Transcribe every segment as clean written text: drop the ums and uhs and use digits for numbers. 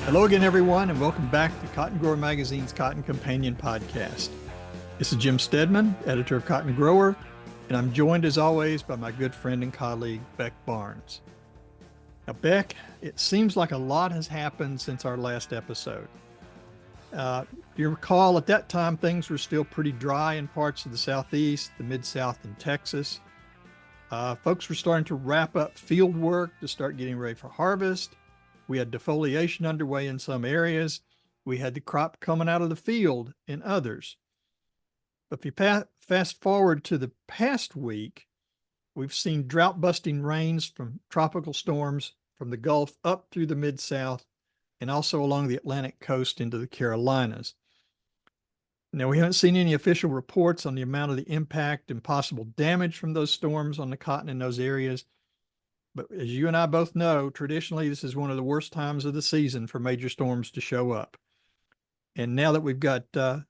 Hello again, everyone, and welcome back to Cotton Grower Magazine's Cotton Companion podcast. This is Jim Stedman, editor of Cotton Grower, and I'm joined as always by my good friend and colleague, Beck Barnes. Now, Beck, it seems like a lot has happened since our last episode. You recall at that time, things were still pretty dry in parts of the Southeast, the Mid-South, and Texas. Folks were starting to wrap up field work to start getting ready for harvest. We had defoliation underway in some areas. We had the crop coming out of the field in others. But if you fast forward to the past week, we've seen drought-busting rains from tropical storms from the Gulf up through the Mid-South and also along the Atlantic coast into the Carolinas. Now, we haven't seen any official reports on the amount of the impact and possible damage from those storms on the cotton in those areas. But as you and I both know, traditionally, this is one of the worst times of the season for major storms to show up. And now that we've got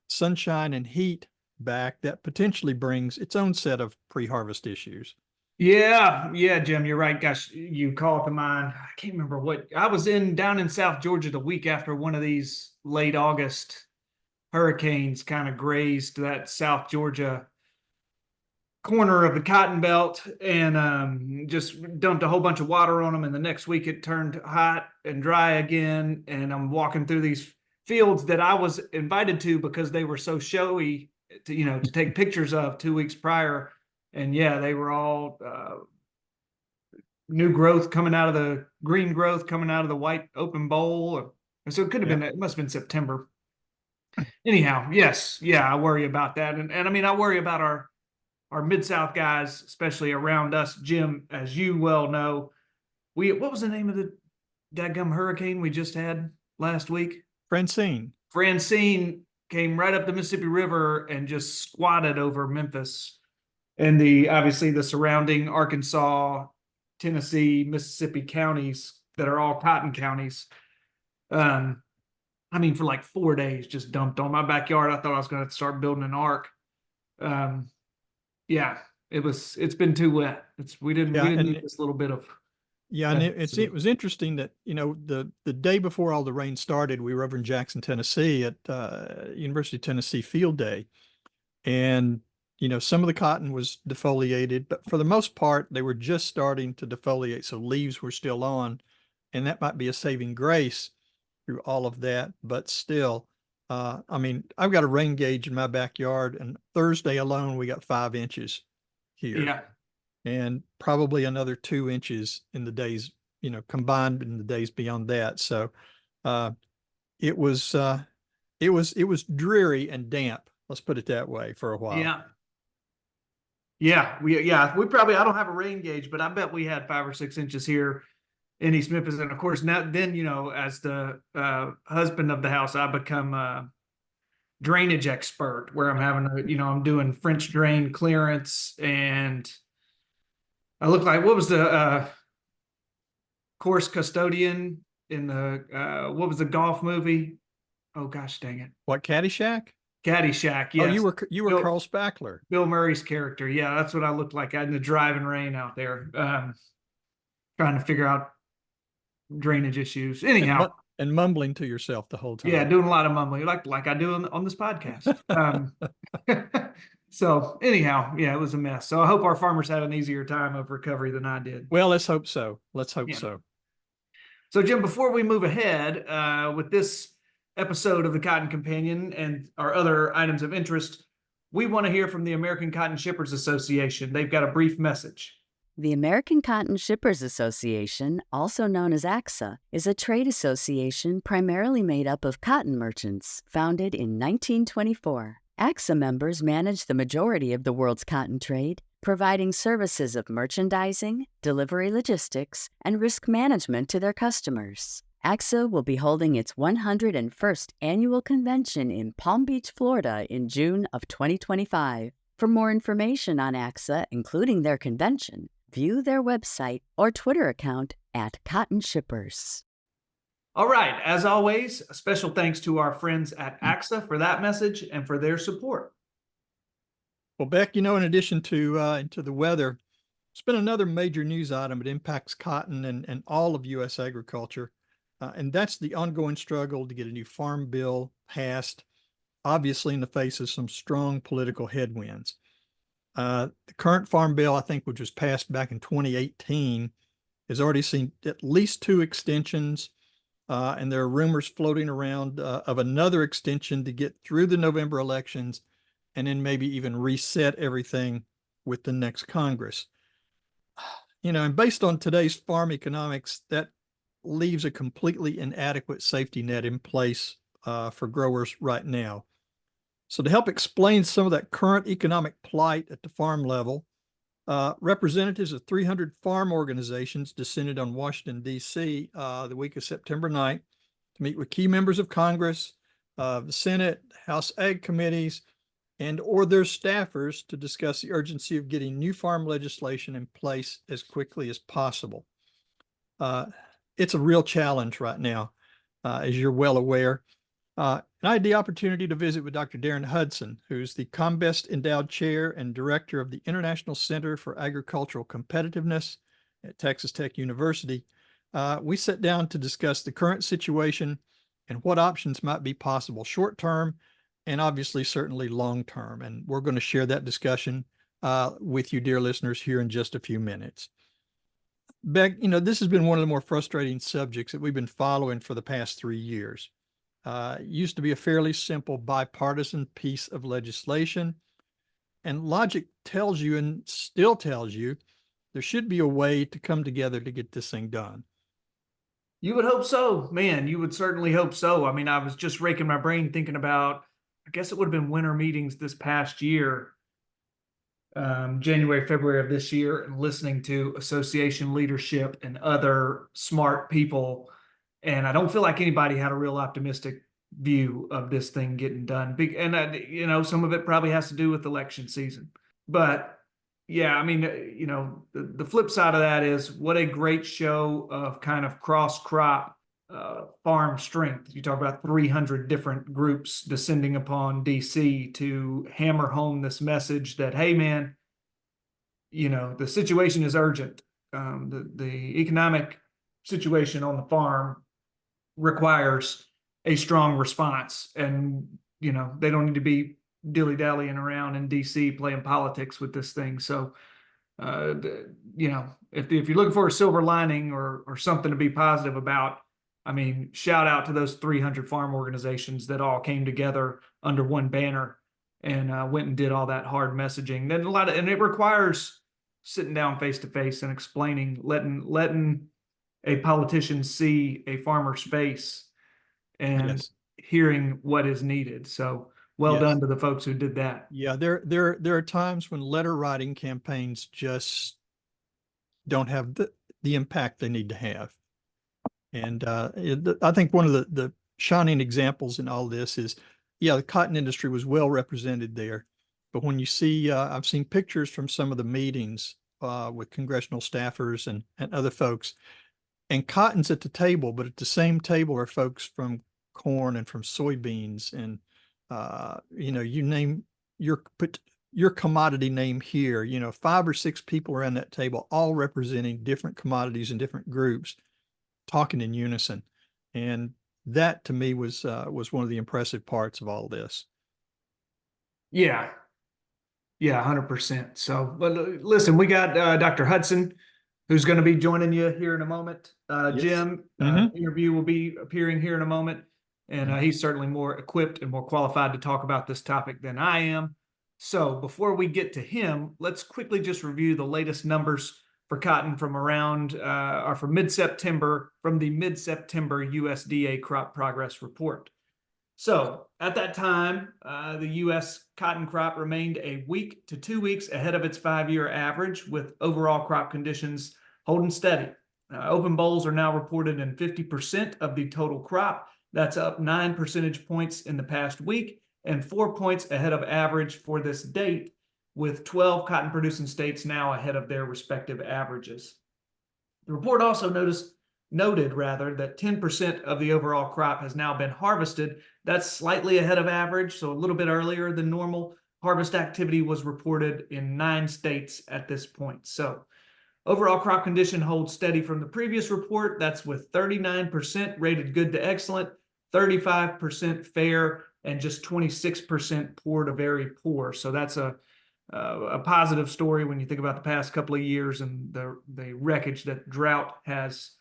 sunshine and heat back, that potentially brings its own set of pre-harvest issues. Yeah, Jim, you're right. Gosh, you call it to mind. I can't remember what I was down in South Georgia the week after one of these late August hurricanes kind of grazed that South Georgia corner of the cotton belt and just dumped a whole bunch of water on them. And the next week it turned hot and dry again. And I'm walking through these fields that I was invited to because they were so showy to take pictures of 2 weeks prior. And yeah, they were all new growth coming out of the green growth coming out of the white open bowl. And so it could have been, it must have been September. Anyhow, yes, I worry about that. And I mean, I worry about our Mid-South guys, especially around us. Jim, as you well know, what was the name of the dadgum hurricane we just had last week? Francine came right up the Mississippi River and just squatted over Memphis and obviously the surrounding Arkansas, Tennessee, Mississippi counties that are all cotton counties. I mean, for like 4 days, just dumped on my backyard. I thought I was going to start building an ark. Yeah, it's been too wet. We didn't need this little bit of. Yeah, and it was interesting that, the day before all the rain started, we were over in Jackson, Tennessee at University of Tennessee Field Day. And, some of the cotton was defoliated, but for the most part, they were just starting to defoliate. So leaves were still on, and that might be a saving grace through all of that. But still, I mean, I've got a rain gauge in my backyard, and Thursday alone, we got 5 inches here. Yeah. And probably another 2 inches in the days, combined in the days beyond that. So it was dreary and damp. Let's put it that way for a while. We probably, I don't have a rain gauge, but I bet we had 5 or 6 inches here in East Memphis. And of course, now then, as the husband of the house, I become a drainage expert where I'm having I'm doing French drain clearance. And I look like, what was the course custodian in the what was the golf movie? Oh gosh, dang it! What, Caddyshack? Caddyshack. Yes. Oh, you were Carl Spackler. Bill Murray's character. Yeah, that's what I looked like in the driving rain out there, trying to figure out drainage issues. Anyhow, and mumbling to yourself the whole time. Yeah, doing a lot of mumbling, like I do on this podcast. So anyhow, yeah, it was a mess. So I hope our farmers had an easier time of recovery than I did. Well, let's hope so. So, Jim, before we move ahead with this episode of the Cotton Companion and our other items of interest, we want to hear from the American Cotton Shippers Association. They've got a brief message. The American Cotton Shippers Association, also known as ACSA, is a trade association primarily made up of cotton merchants, founded in 1924. ACSA members manage the majority of the world's cotton trade, providing services of merchandising, delivery logistics, and risk management to their customers. ACSA will be holding its 101st annual convention in Palm Beach, Florida in June of 2025. For more information on ACSA, including their convention, view their website or Twitter account at Cotton Shippers. All right. As always, a special thanks to our friends at ACSA for that message and for their support. Well, Beck, in addition to the weather, it's been another major news item that impacts cotton and all of U.S. agriculture. And that's the ongoing struggle to get a new farm bill passed, obviously in the face of some strong political headwinds. The current farm bill, I think, which was passed back in 2018, has already seen at least 2 extensions. And there are rumors floating around of another extension to get through the November elections and then maybe even reset everything with the next Congress. And based on today's farm economics, that leaves a completely inadequate safety net in place for growers right now. So to help explain some of that current economic plight at the farm level, representatives of 300 farm organizations descended on Washington, D.C. The week of September 9th to meet with key members of Congress, the Senate, House Ag committees, or their staffers to discuss the urgency of getting new farm legislation in place as quickly as possible. It's a real challenge right now, as you're well aware. And I had the opportunity to visit with Dr. Darren Hudson, who's the Combest Endowed Chair and Director of the International Center for Agricultural Competitiveness at Texas Tech University. We sat down to discuss the current situation and what options might be possible short-term and obviously certainly long-term. And we're going to share that discussion with you, dear listeners, here in just a few minutes. Beck, this has been one of the more frustrating subjects that we've been following for the past 3 years. It used to be a fairly simple bipartisan piece of legislation, and logic tells you and still tells you there should be a way to come together to get this thing done. You would hope so, man. You would certainly hope so. I mean, I was just raking my brain thinking about, I guess it would have been winter meetings this past year, January, February of this year, and listening to association leadership and other smart people. And I don't feel like anybody had a real optimistic view of this thing getting done. And some of it probably has to do with election season. But yeah, I mean, the flip side of that is what a great show of kind of cross-crop farm strength. You talk about 300 different groups descending upon DC to hammer home this message that, hey, man, the situation is urgent. The economic situation on the farm requires a strong response, and they don't need to be dilly-dallying around in DC playing politics with this thing. So if you're looking for a silver lining or something to be positive about, I mean, shout out to those 300 farm organizations that all came together under one banner and went and did all that hard messaging. Then and it requires sitting down face to face and explaining, letting a politician see a farmer's face and Yes. hearing what is needed. So well Yes. done to the folks who did that. Yeah, there are times when letter writing campaigns just don't have the impact they need to have. And I think one of the shining examples in all this is, the cotton industry was well represented there. But when you see, I've seen pictures from some of the meetings with congressional staffers and other folks, and cotton's at the table, but at the same table are folks from corn and from soybeans and you name your commodity name here, 5 or 6 people around that table, all representing different commodities and different groups talking in unison. And that to me was one of the impressive parts of all this. Yeah. Yeah, 100%. So, but listen, we got Dr. Hudson, who's going to be joining you here in a moment. Yes. Jim, interview will be appearing here in a moment. And he's certainly more equipped and more qualified to talk about this topic than I am. So before we get to him, let's quickly just review the latest numbers for cotton from from mid-September, from the mid-September USDA crop progress report. So at that time, the U.S. cotton crop remained a week to 2 weeks ahead of its 5-year average, with overall crop conditions holding steady. Open bolls are now reported in 50% of the total crop. That's up 9 percentage points in the past week and 4 points ahead of average for this date, with 12 cotton-producing states now ahead of their respective averages. The report also noted that 10% of the overall crop has now been harvested. That's slightly ahead of average, so a little bit earlier than normal. Harvest activity was reported in 9 states at this point. So Overall crop condition holds steady from the previous report. That's with 39% rated good to excellent, 35% fair, and just 26% poor to very poor. So that's a positive story when you think about the past couple of years and the wreckage that drought has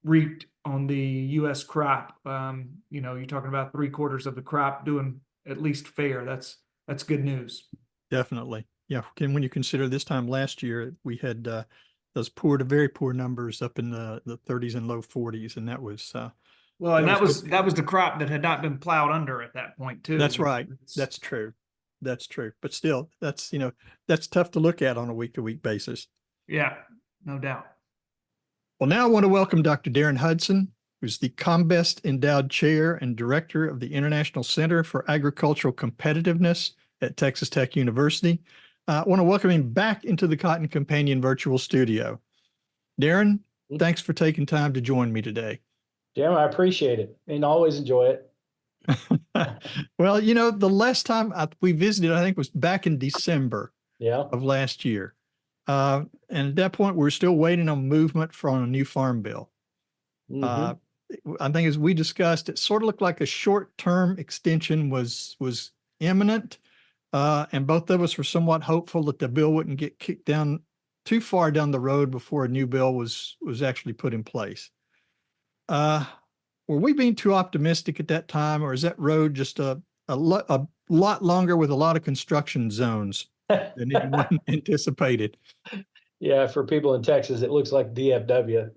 reaped on the U.S. crop. You're talking about 3/4 of the crop doing at least fair. That's good news. Definitely. Yeah. When you consider this time last year, we had those poor to very poor numbers up in the 30s and low 40s. And that was, well, and that that was the crop that had not been plowed under at that point too. That's right. That's true. That's true. But still, that's tough to look at on a week-to-week basis. Yeah, no doubt. Well, now I want to welcome Dr. Darren Hudson, who's the Combest Endowed Chair and Director of the International Center for Agricultural Competitiveness at Texas Tech University. I want to welcome him back into the Cotton Companion virtual studio. Darren, thanks for taking time to join me today. Jim, I appreciate it and always enjoy it. Well, the last time we visited, I think was back in December of last year. And at that point, we're still waiting on movement from a new farm bill. I think as we discussed, it sort of looked like a short-term extension was imminent. And both of us were somewhat hopeful that the bill wouldn't get kicked down too far down the road before a new bill was actually put in place. Were we being too optimistic at that time, or is that road just a lot longer with a lot of construction zones than anyone anticipated? Yeah, for people in Texas, it looks like DFW.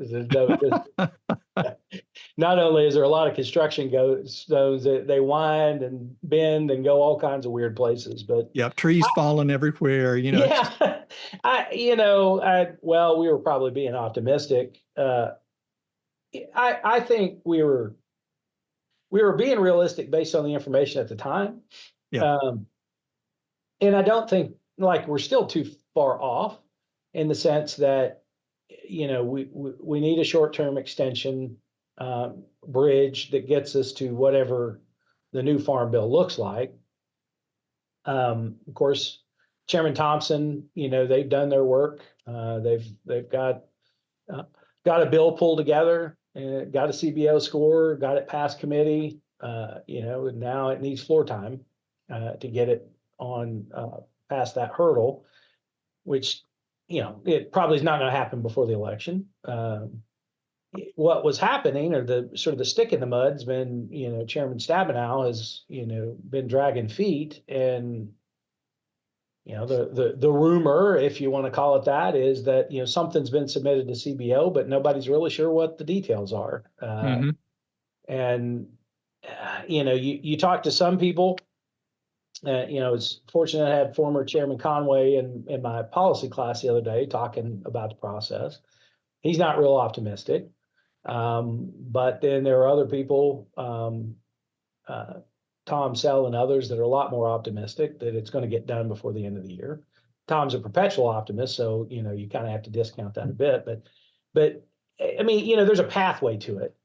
Not only is there a lot of construction zones, they wind and bend and go all kinds of weird places. But yeah, trees falling everywhere. Yeah, well, we were probably being optimistic. I think we were being realistic based on the information at the time. Yeah. And I don't think we're still too far off in the sense that, we need a short-term extension bridge that gets us to whatever the new farm bill looks like. Of course, Chairman Thompson, they've done their work. They've got a bill pulled together, and got a CBO score, got it past committee. And now it needs floor time to get it on past that hurdle, which it probably is not going to happen before the election. What was happening, or the sort of the stick in the mud, has been Chairman Stabenow has been dragging feet, and the rumor, if you want to call it that, is that something's been submitted to CBO, but nobody's really sure what the details are. And you talk to some people. It's fortunate I had former Chairman Conway in my policy class the other day talking about the process. He's not real optimistic. But then there are other people, Tom Sell and others, that are a lot more optimistic that it's going to get done before the end of the year. Tom's a perpetual optimist, so you kind of have to discount that a bit. But I mean, there's a pathway to it.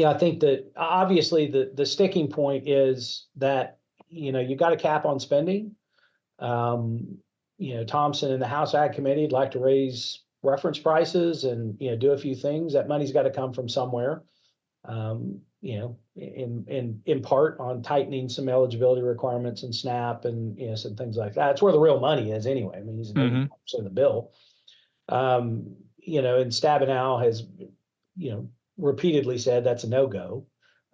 I think that obviously the sticking point is that you got a cap on spending. Thompson and the House Ag Committee would like to raise reference prices and do a few things. That money's got to come from somewhere. In part on tightening some eligibility requirements and SNAP and some things like that. It's where the real money is anyway. I mean, he's in the bill. And Stabenow has repeatedly said that's a no-go.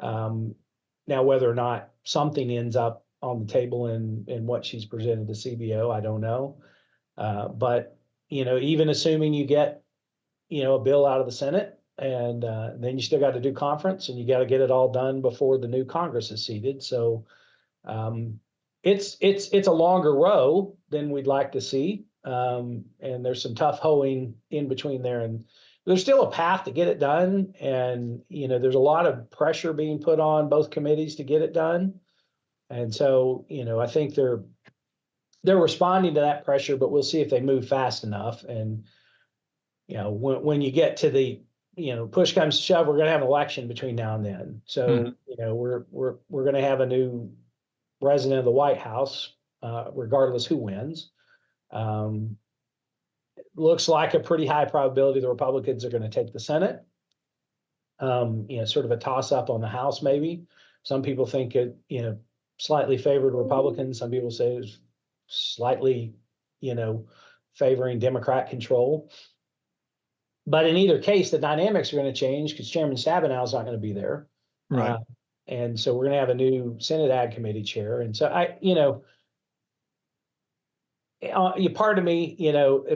Now, whether or not something ends up on the table in what she's presented to CBO, I don't know. But even assuming you get a bill out of the Senate, and then you still got to do conference, and you got to get it all done before the new Congress is seated. So it's a longer row than we'd like to see, and there's some tough hoeing in between there, and there's still a path to get it done. And there's a lot of pressure being put on both committees to get it done, and so I think they're responding to that pressure, but we'll see if they move fast enough. And when you get to the push comes to shove, we're going to have an election between now and then. So, we're going to have a new president of the White House, regardless who wins. looks like a pretty high probability the Republicans are going to take the Senate. Sort of a toss-up on the House, maybe. Some people think it, slightly favored Republicans. Some people say it's slightly, favoring Democrat control. But in either case, the dynamics are going to change because Chairman Stabenow is not going to be there. Right. And so we're going to have a new Senate Ag Committee chair. And so part of me,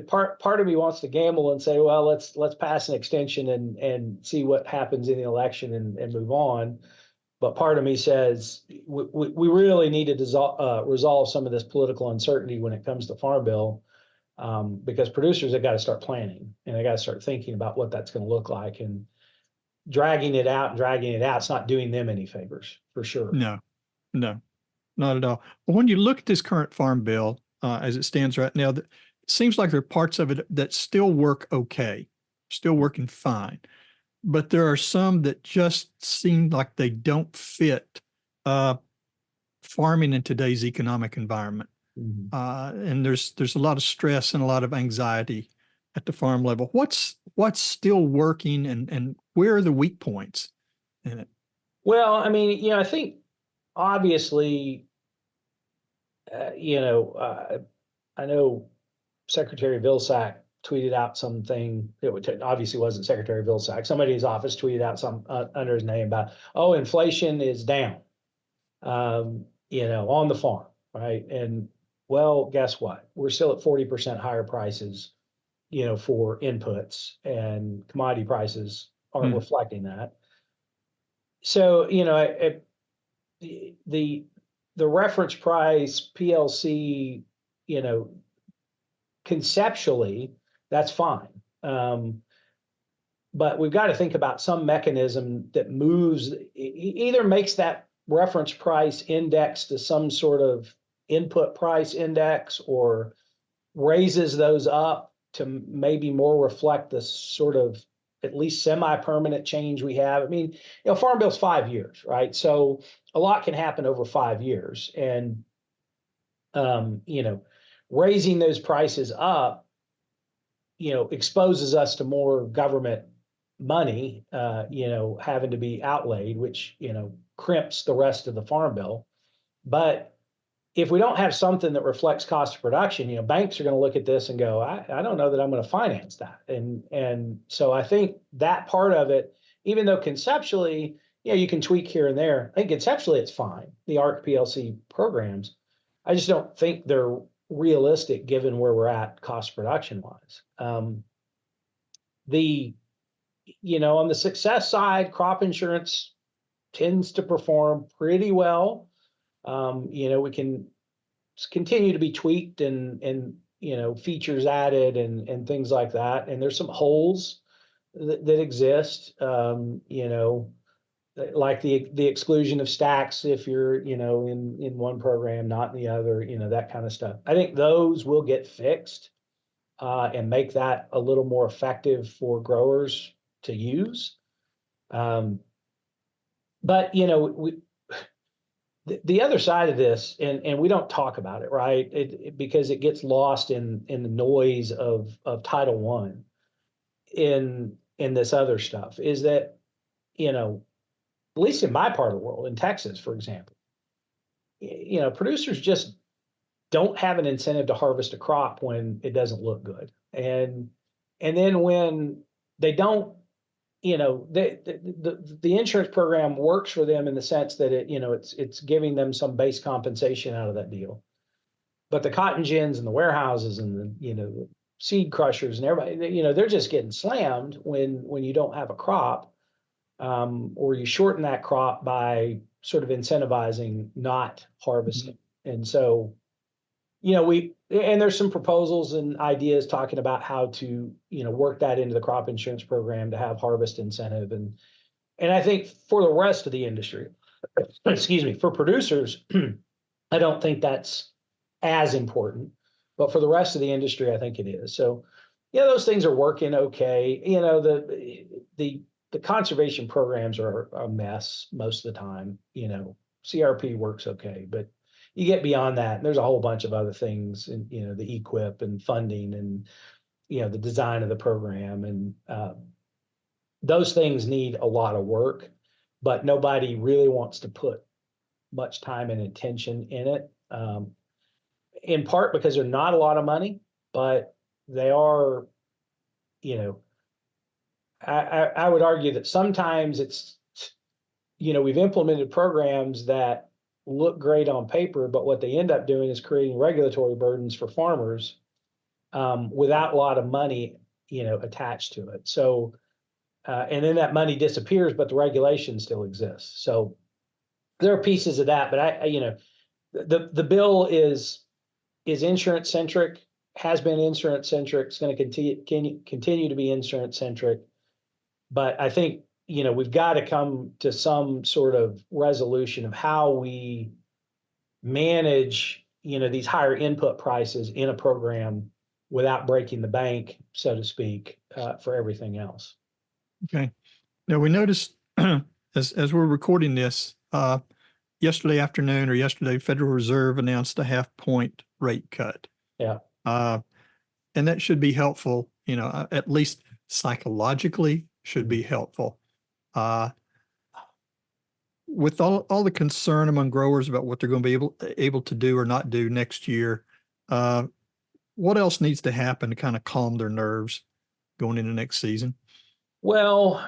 part of me wants to gamble and say, well, let's pass an extension and see what happens in the election and move on. But part of me says we really need to resolve some of this political uncertainty when it comes to Farm Bill, because producers have got to start planning and they got to start thinking about what that's going to look like, and dragging it out, it's not doing them any favors, for sure. No, not at all. But when you look at this current Farm Bill, as it stands right now, it seems like there are parts of it that still work okay, still working fine. But there are some that just seem like they don't fit farming in today's economic environment. Mhm. And there's a lot of stress and a lot of anxiety at the farm level. What's still working, and where are the weak points in it? Well, I mean, I think obviously, I know Secretary Vilsack tweeted out something. It obviously wasn't Secretary Vilsack. Somebody in his office tweeted out some under his name about, inflation is down, on the farm, right? And well, guess what? We're still at 40% higher prices, for inputs, and commodity prices aren't reflecting that. So, the reference price PLC, conceptually, that's fine. But we've got to think about some mechanism that moves, either makes that reference price index to some sort of input price index, or raises those up to maybe more reflect the sort of at least semi-permanent change we have. I mean, Farm Bill's 5 years, right? So a lot can happen over 5 years, and raising those prices up, exposes us to more government money, having to be outlaid, which, crimps the rest of the Farm Bill. But if we don't have something that reflects cost of production, banks are going to look at this and go, I don't know that I'm going to finance that. And so I think that part of it, even though conceptually, you can tweak here and there, I think conceptually it's fine, the ARC PLC programs. I just don't think they're realistic given where we're at cost of production wise. On the success side, crop insurance tends to perform pretty well. We can continue to be tweaked and features added and things like that. And there's some holes that exist, like the exclusion of stacks if you're, in one program, not in the other, that kind of stuff. I think those will get fixed and make that a little more effective for growers to use. But, the other side of this, and we don't talk about it, right? Because it gets lost in the noise of Title I in this other stuff, is that, at least in my part of the world, in Texas, for example, producers just don't have an incentive to harvest a crop when it doesn't look good. And then when they don't, the insurance program works for them in the sense that it's giving them some base compensation out of that deal. But the cotton gins and the warehouses and the seed crushers and everybody, they're just getting slammed when you don't have a crop, or you shorten that crop by sort of incentivizing not harvesting. And so, and there's some proposals and ideas talking about how to, work that into the crop insurance program to have harvest incentive. And I think for the rest of the industry, for producers, I don't think that's as important, but for the rest of the industry, I think it is. So, those things are working okay. The conservation programs are a mess most of the time. CRP works okay, but you get beyond that, and there's a whole bunch of other things, and the EQIP and funding, and the design of the program, and those things need a lot of work, but nobody really wants to put much time and attention in it. In part because they're not a lot of money, but they are, I would argue that sometimes it's, we've implemented programs that look great on paper, but what they end up doing is creating regulatory burdens for farmers without a lot of money, attached to it. So, and then that money disappears, but the regulation still exists. So there are pieces of that, but the bill is insurance centric, has been insurance centric. It's going to continue to be insurance centric. But I think, we've got to come to some sort of resolution of how we manage, these higher input prices in a program without breaking the bank, so to speak, for everything else. Okay. Now we noticed as we're recording this, yesterday afternoon or yesterday, Federal Reserve announced a 0.5-point rate cut. Yeah. And that should be helpful, at least psychologically should be helpful. With all the concern among growers about what they're going to be able to do or not do next year, what else needs to happen to kind of calm their nerves going into next season? Well,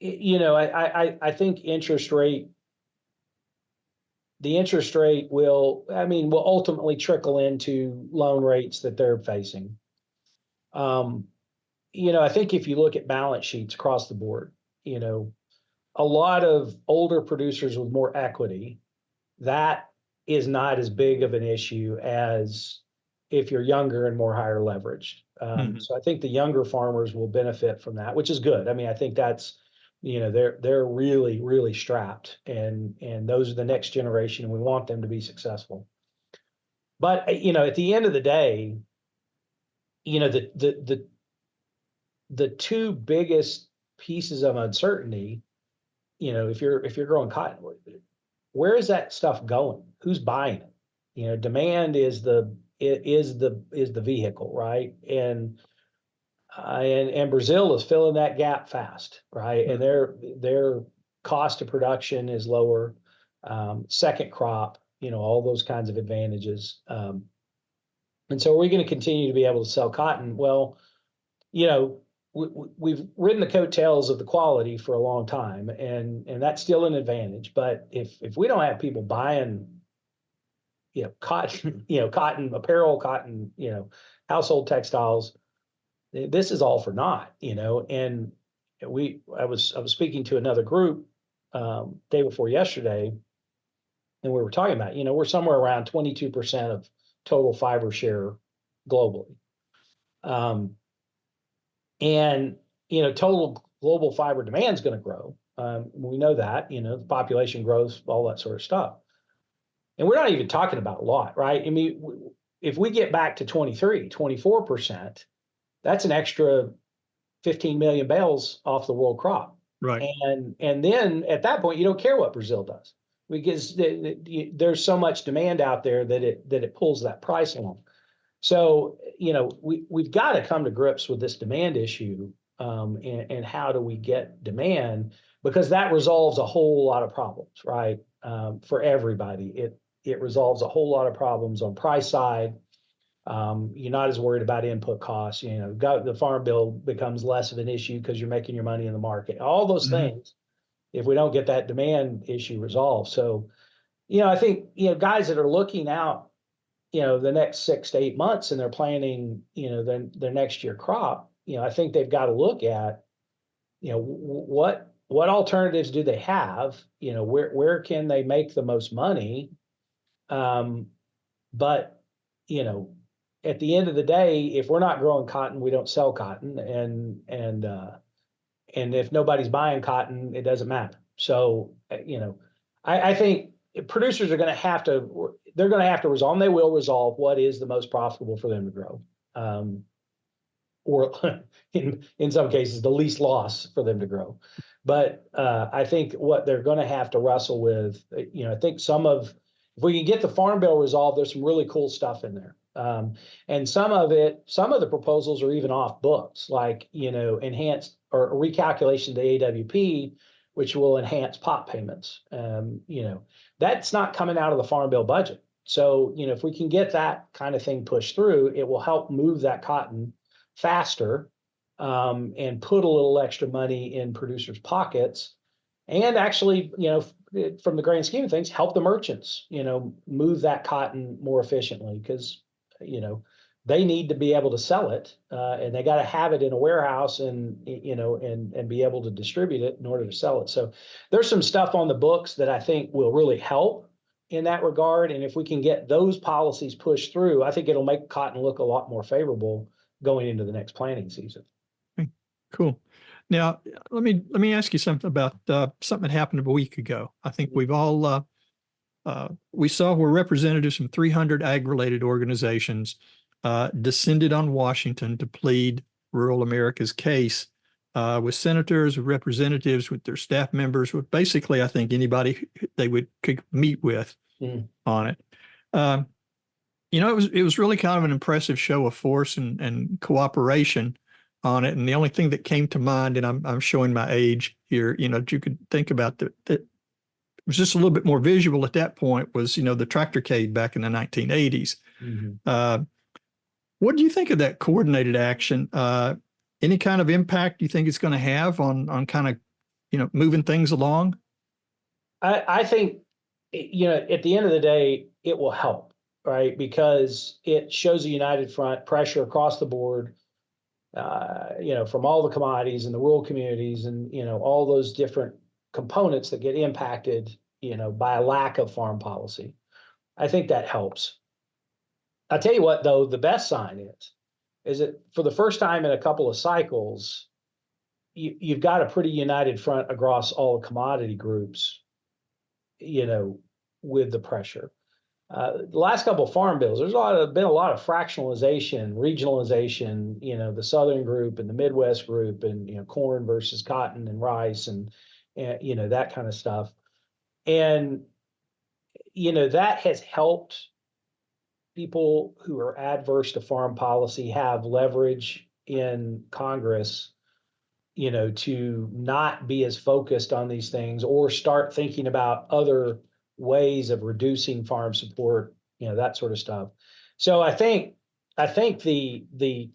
I think the interest rate will ultimately trickle into loan rates that they're facing. I think if you look at balance sheets across the board, a lot of older producers with more equity, that is not as big of an issue as if you're younger and more higher leveraged. So I think the younger farmers will benefit from that, which is good. I think that's, they're really, really strapped, and those are the next generation, and we want them to be successful. But, at the end of the day, the two biggest pieces of uncertainty, if you're growing cotton, where is that stuff going? Who's buying it? Demand is the vehicle, right? And Brazil is filling that gap fast, right? And their cost of production is lower, second crop, all those kinds of advantages. And so are we going to continue to be able to sell cotton? Well, we've ridden the coattails of the quality for a long time, and that's still an advantage. But if we don't have people buying, cotton, cotton apparel, cotton, household textiles, this is all for naught, And I was speaking to another group day before yesterday, and we were talking about, we're somewhere around 22% of total fiber share globally. And, total global fiber demand is going to grow. We know that, the population growth, all that sort of stuff. And we're not even talking about a lot, right? If we get back to 24%, that's an extra 15 million bales off the world crop. Right. And then at that point, you don't care what Brazil does, because there's so much demand out there that it pulls that price along. So, we've got to come to grips with this demand issue, and how do we get demand, because that resolves a whole lot of problems, right? For everybody, it resolves a whole lot of problems on price side. You're not as worried about input costs. The farm bill becomes less of an issue because you're making your money in the market. All those things, if we don't get that demand issue resolved. So, I think guys that are looking out, the next 6 to 8 months, and they're planning, their next year crop, I think they've got to look at, what alternatives do they have? Where can they make the most money? But, at the end of the day, if we're not growing cotton, we don't sell cotton, and if nobody's buying cotton, it doesn't matter. So, I think producers are going to have to, they're going to have to resolve, and they will resolve, what is the most profitable for them to grow, or in some cases, the least loss for them to grow. But I think what they're going to have to wrestle with, I think if we can get the farm bill resolved, there's some really cool stuff in there. And some of the proposals are even off books, like, enhanced or recalculation of the AWP, which will enhance POP payments. That's not coming out of the Farm Bill budget. So, if we can get that kind of thing pushed through, it will help move that cotton faster, and put a little extra money in producers' pockets, and actually, from the grand scheme of things, help the merchants, move that cotton more efficiently, because, they need to be able to sell it, and they got to have it in a warehouse and, and be able to distribute it in order to sell it. So there's some stuff on the books that I think will really help in that regard. And if we can get those policies pushed through, I think it'll make cotton look a lot more favorable going into the next planting season. Cool. Now, let me ask you something about something that happened a week ago. I think we've all we saw where representatives from 300 ag-related organizations descended on Washington to plead rural America's case, with senators, with representatives, with their staff members, with basically, I think, anybody they could meet with on it. It was really kind of an impressive show of force and cooperation on it. And the only thing that came to mind, and I'm showing my age here, that you could think about that it was just a little bit more visual at that point, was, the tractorcade back in the 1980s. What do you think of that coordinated action? Any kind of impact you think it's going to have on kind of, moving things along? I think, at the end of the day, it will help, right? Because it shows a united front, pressure across the board, from all the commodities and the rural communities, and, all those different components that get impacted, by a lack of farm policy. I think that helps. I'll tell you what, though, the best sign is that for the first time in a couple of cycles, you've got a pretty united front across all the commodity groups, with the pressure. The last couple of farm bills, there's been a lot of fractionalization, regionalization, the Southern group and the Midwest group, and, corn versus cotton and rice, and that kind of stuff. And, that has helped people who are adverse to farm policy have leverage in Congress, to not be as focused on these things, or start thinking about other ways of reducing farm support, that sort of stuff. So I think the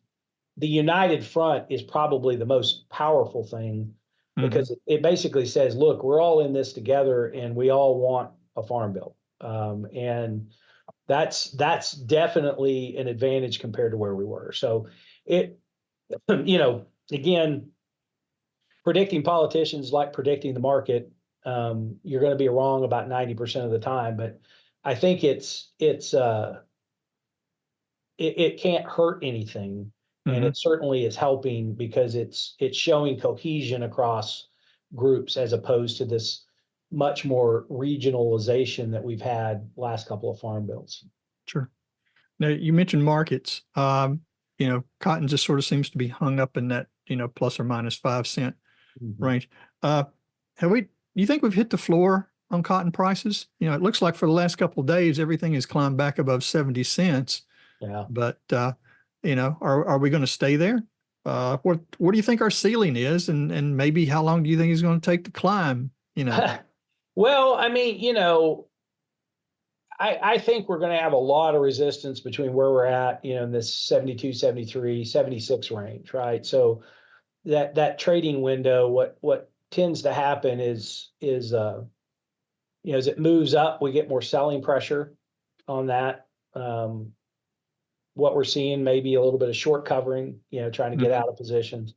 united front is probably the most powerful thing, because it basically says, look, we're all in this together, and we all want a farm bill. And that's definitely an advantage compared to where we were. So it, again, predicting politicians like predicting the market. You're going to be wrong about 90% of the time, but I think it can't hurt anything. And it certainly is helping, because it's showing cohesion across groups, as opposed to this much more regionalization that we've had last couple of farm bills. Sure. Now, you mentioned markets. Cotton just sort of seems to be hung up in that, plus or minus 5 cent range. You think we've hit the floor on cotton prices? It looks like for the last couple of days, everything has climbed back above 70 cents. Yeah. But, are we going to stay there? What do you think our ceiling is? And maybe how long do you think it's going to take to climb, Well, I mean, I think we're going to have a lot of resistance between where we're at, in this 72, 73, 76 range, right? So that trading window, what tends to happen is as it moves up, we get more selling pressure on that. What we're seeing, maybe a little bit of short covering, trying to get out of positions.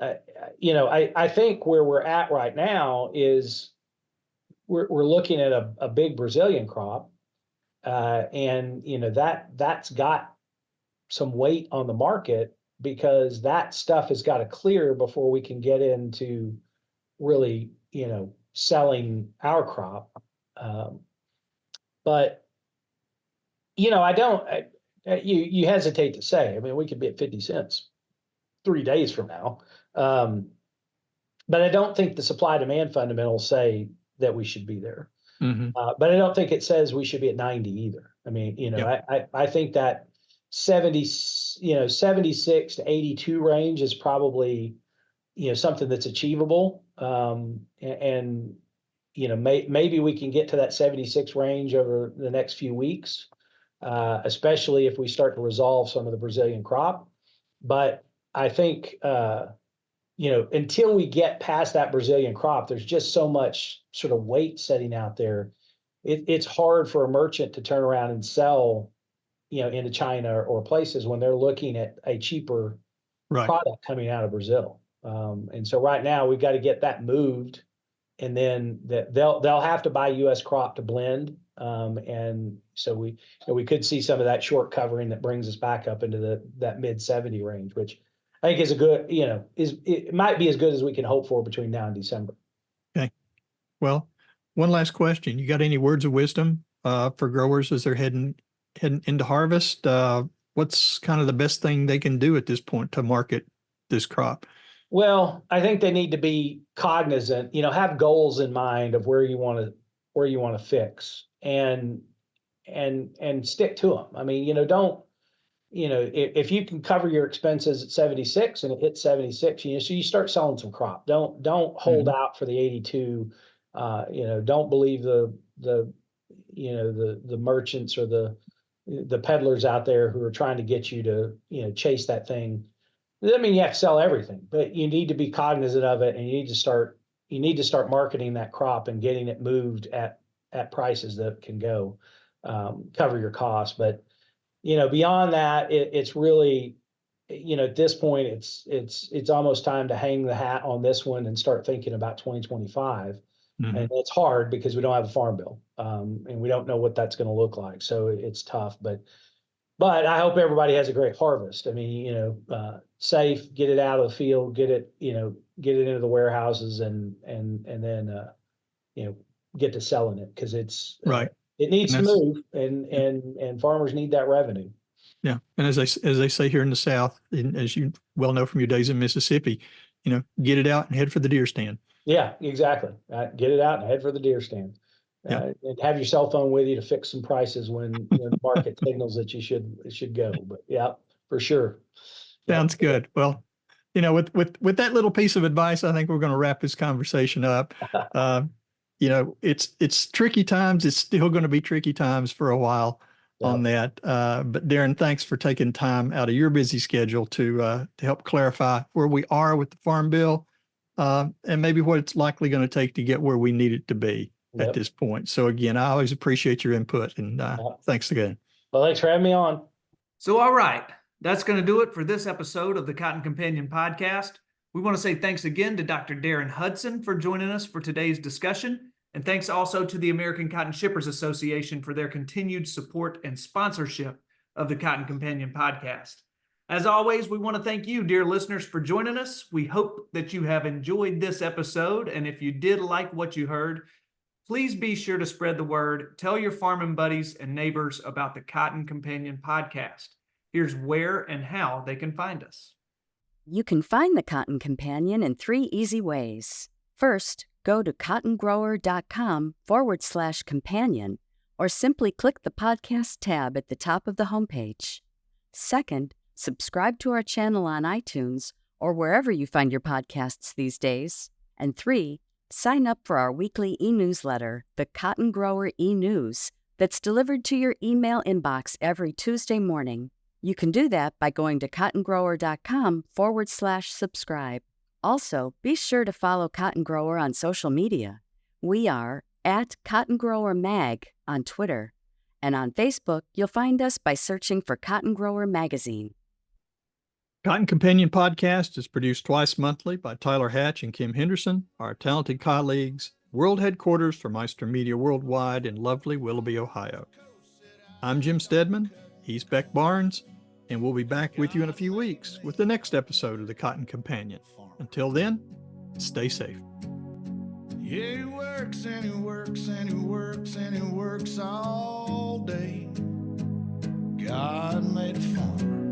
I think where we're at right now is we're looking at a big Brazilian crop, and that's got some weight on the market, because that stuff has got to clear before we can get into really, selling our crop. But you hesitate to say. I mean, we could be at 50 cents 3 days from now. But I don't think the supply demand fundamentals say that we should be there. But I don't think it says we should be at 90 either. I mean, I think that 76 to 82 range is probably, something that's achievable. And maybe we can get to that 76 range over the next few weeks, especially if we start to resolve some of the Brazilian crop. But I think, until we get past that Brazilian crop, there's just so much sort of weight setting out there. It's hard for a merchant to turn around and sell, into China or places when they're looking at a cheaper product coming out of Brazil. And so right now we've got to get that moved, and then they'll have to buy U.S. crop to blend. And so we could see some of that short covering that brings us back up into that mid 70 range, which I think is a good, it might be as good as we can hope for between now and December. Okay. Well, one last question. You got any words of wisdom for growers as they're heading into harvest? What's kind of the best thing they can do at this point to market this crop? Well, I think they need to be cognizant, have goals in mind of where you want to fix and stick to them. I mean, don't, if you can cover your expenses at 76 and it hits 76, so you start selling some crop. Don't hold out for the 82. Don't believe the merchants or the peddlers out there who are trying to get you to, chase that thing. Doesn't mean you have to sell everything, but you need to be cognizant of it, and you need to start marketing that crop and getting it moved at prices that can go cover your costs. But beyond that, it's really, at this point, it's almost time to hang the hat on this one and start thinking about 2025. And it's hard because we don't have a farm bill, and we don't know what that's going to look like. So it's tough, but I hope everybody has a great harvest. I mean, safe, get it out of the field, get it into the warehouses, and then get to selling it, because it's right. It needs to move, and farmers need that revenue. Yeah, and as they say here in the South, and as you well know from your days in Mississippi, get it out and head for the deer stand. Yeah, exactly. Get it out and head for the deer stand. And have your cell phone with you to fix some prices when the market signals that you should go. But yeah, for sure. Sounds good. Well, with that little piece of advice, I think we're going to wrap this conversation up. It's tricky times. It's still going to be tricky times for a while on that. But Darren, thanks for taking time out of your busy schedule to help clarify where we are with the Farm Bill, and maybe what it's likely going to take to get where we need it to be at this point. So again, I always appreciate your input, and thanks again. Well, thanks for having me on. So, all right, that's going to do it for this episode of the Cotton Companion podcast. We want to say thanks again to Dr. Darren Hudson for joining us for today's discussion. And thanks also to the American Cotton Shippers Association for their continued support and sponsorship of the Cotton Companion podcast. As always, we want to thank you, dear listeners, for joining us. We hope that you have enjoyed this episode. And if you did like what you heard, please be sure to spread the word. Tell your farming buddies and neighbors about the Cotton Companion podcast. Here's where and how they can find us. You can find the Cotton Companion in 3 easy ways. First, go to cottongrower.com/companion, or simply click the podcast tab at the top of the homepage. Second, subscribe to our channel on iTunes or wherever you find your podcasts these days. And 3, sign up for our weekly e-newsletter, the Cotton Grower e-News, that's delivered to your email inbox every Tuesday morning. You can do that by going to cottongrower.com/subscribe. Also, be sure to follow Cotton Grower on social media. We are at Cotton Grower Mag on Twitter. And on Facebook, you'll find us by searching for Cotton Grower Magazine. Cotton Companion podcast is produced twice monthly by Tyler Hatch and Kim Henderson, our talented colleagues, world headquarters for Meister Media Worldwide in lovely Willoughby, Ohio. I'm Jim Stedman, he's Beck Barnes, and we'll be back with you in a few weeks with the next episode of the Cotton Companion. Until then, stay safe. Yeah, he works and he works and he works and he works all day. God made a farmer